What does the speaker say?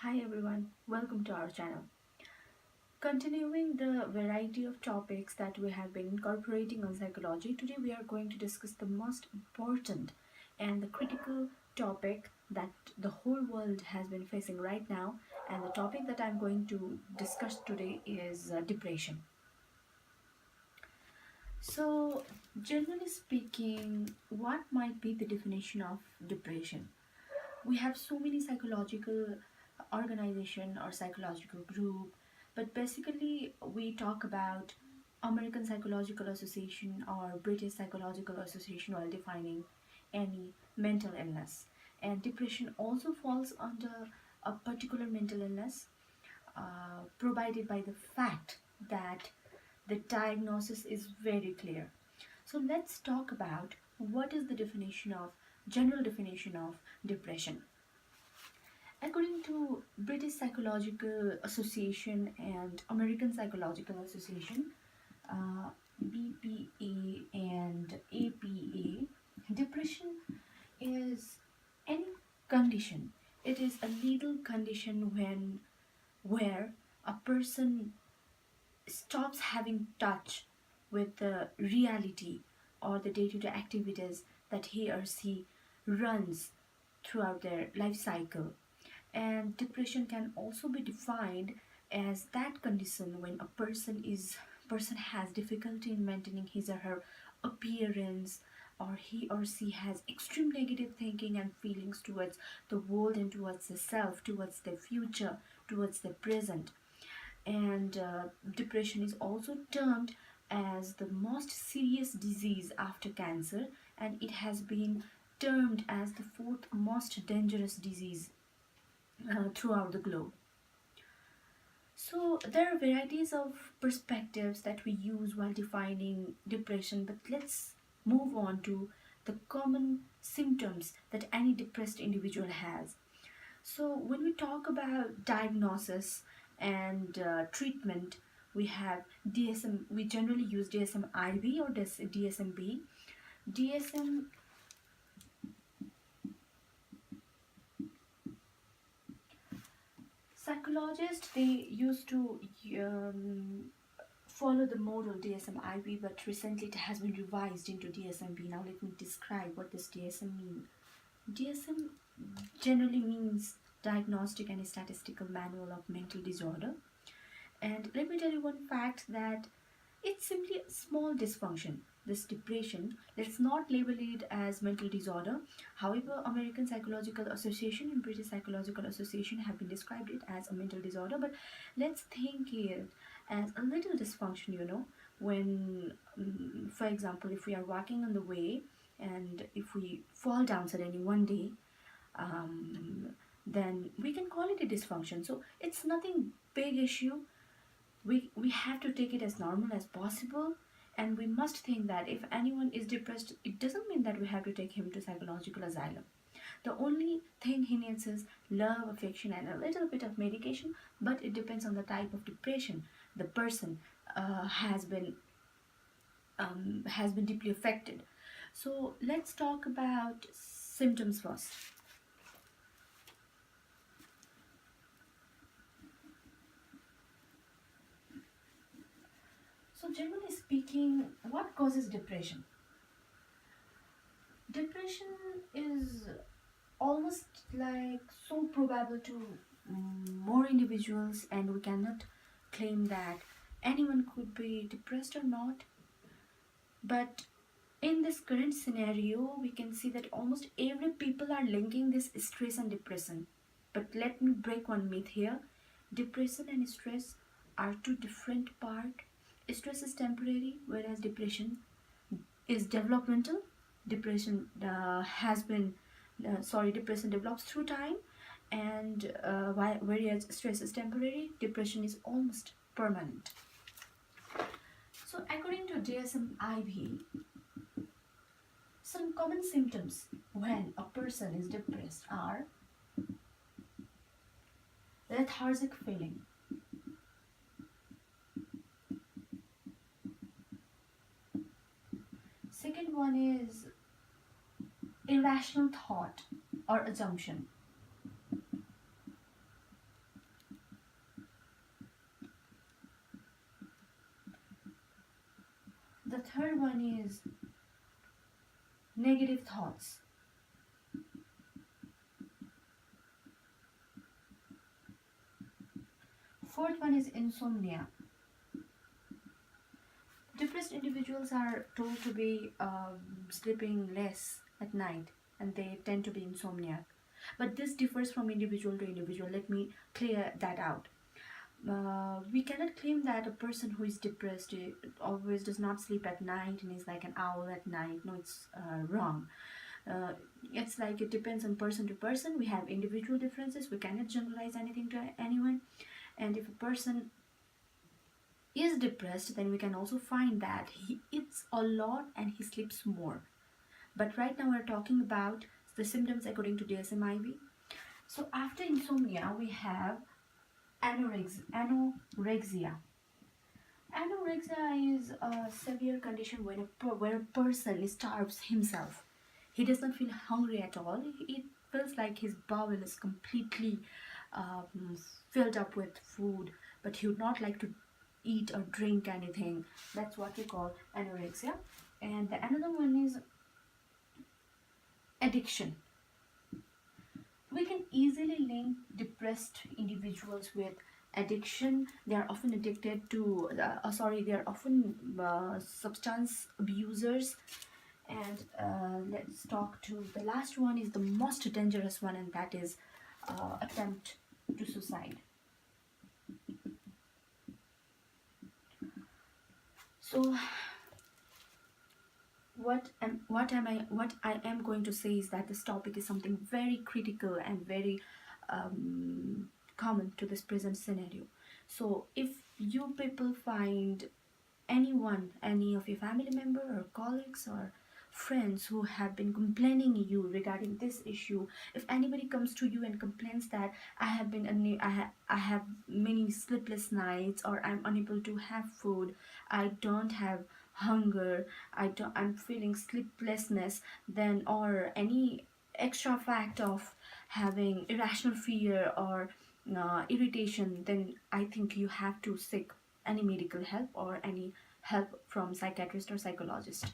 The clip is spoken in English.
Hi everyone, welcome to our channel. Continuing the variety of topics that we have been incorporating on psychology, today we are going to discuss the most important and the critical topic that the whole world has been facing right now. And the topic that I'm going to discuss today is depression. So, generally speaking, what might be the definition of depression? We have so many psychological organization or psychological group, but basically we talk about American Psychological Association or British Psychological Association while defining any mental illness. And depression also falls under a particular mental illness, provided by the fact that the diagnosis is very clear. So let's talk about what is the definition of general definition of depression. According to British Psychological Association and American Psychological Association, BPA and APA, depression is any condition. It is a legal condition where a person stops having touch with the reality or the day-to-day activities that he or she runs throughout their life cycle. And depression can also be defined as that condition when a person has difficulty in maintaining his or her appearance, or he or she has extreme negative thinking and feelings towards the world and towards the self, towards the future, towards the present. And depression is also termed as the most serious disease after cancer, and it has been termed as the fourth most dangerous disease throughout the globe. So there are varieties of perspectives that we use while defining depression, but let's move on to the common symptoms that any depressed individual has. So when we talk about diagnosis and treatment, we have DSM. We generally use DSM-IV or DSM-B. DSM psychologists, they used to follow the model DSM-IV, but recently it has been revised into DSM-B. Now let me describe what this DSM means. DSM generally means Diagnostic and Statistical Manual of Mental Disorder. And let me tell you one fact that it's simply a small dysfunction. This depression, let's not label it as mental disorder. However, American Psychological Association and British Psychological Association have been described it as a mental disorder. But let's think it as a little dysfunction, when, for example, if we are walking on the way and if we fall down suddenly one day, then we can call it a dysfunction. So it's nothing big issue. We have to take it as normal as possible, and we must think that if anyone is depressed, it doesn't mean that we have to take him to psychological asylum. The only thing he needs is love, affection, and a little bit of medication, but it depends on the type of depression the person has been deeply affected. So let's talk about symptoms first. So generally speaking, what causes depression? Depression is almost like so probable to more individuals, and we cannot claim that anyone could be depressed or not. But in this current scenario, we can see that almost every people are linking this stress and depression. But let me break one myth here. Depression and stress are two different parts. Stress is temporary, whereas depression is developmental. Depression develops through time, and whereas stress is temporary, depression is almost permanent. So according to DSM-IV, some common symptoms when a person is depressed are lethargic feeling, second one is irrational thought or assumption, The third one is negative thoughts. Fourth one is insomnia. Depressed individuals are told to be sleeping less at night, and they tend to be insomniac. But this differs from individual to individual. Let me clear that out. We cannot claim that a person who is depressed always does not sleep at night and is like an owl at night. No, it's wrong. uh, it's like it depends on person to person. We have individual differences. We cannot generalize anything to anyone. And if a person is depressed, then we can also find that he eats a lot and he sleeps more. But right now we're talking about the symptoms according to DSM-IV. So after insomnia, we have anorexia. Anorexia is a severe condition where a person starves himself. He does not feel hungry at all. It feels like his bowel is completely um, filled up with food, but he would not like to eat or drink anything. That's what we call anorexia. And the another one is addiction. We can easily link depressed individuals with addiction. They are often addicted to they are often substance abusers. And let's talk to the last one, is the most dangerous one, and that is attempt to suicide. So what I am going to say is that this topic is something very critical and very common to this present scenario. So if you people find anyone, any of your family member or colleagues or friends who have been complaining you regarding this issue, if anybody comes to you and complains that I have many sleepless nights, or I'm unable to have food, I don't have hunger, I'm feeling sleeplessness, then, or any extra fact of having irrational fear or irritation, then I think you have to seek any medical help or any help from psychiatrist or psychologist.